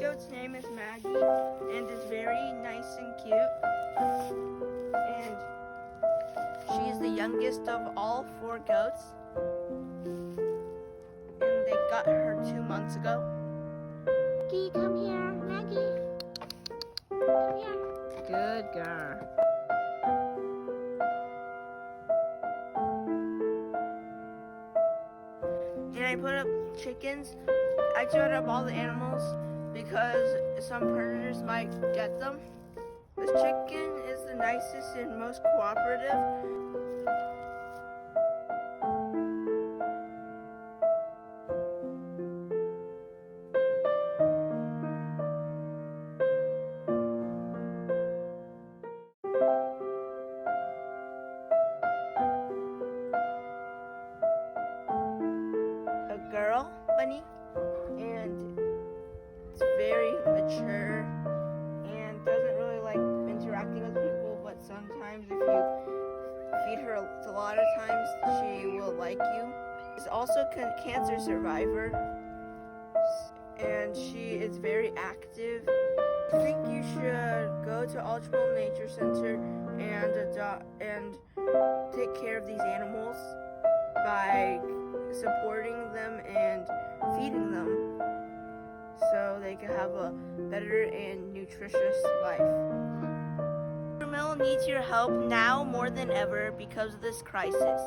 goat's name is Maggie and is very nice and cute. And she's the youngest of all 4 goats. And they got her 2 months ago. Maggie, come here. Maggie. Come here. Good girl. And I put up chickens. I put up all the animals because some predators might get them. This chicken is the nicest and most cooperative. A girl bunny, and it's very mature and doesn't really like interacting with people, but sometimes if you feed her a lot of times she will like you. She's also a cancer survivor and she is very active. I think you should go to Autrey Mill Nature Center and take care of these animals by supporting them and feeding them so they can have a better and nutritious life. Autrey Mill needs your help now more than ever because of this crisis.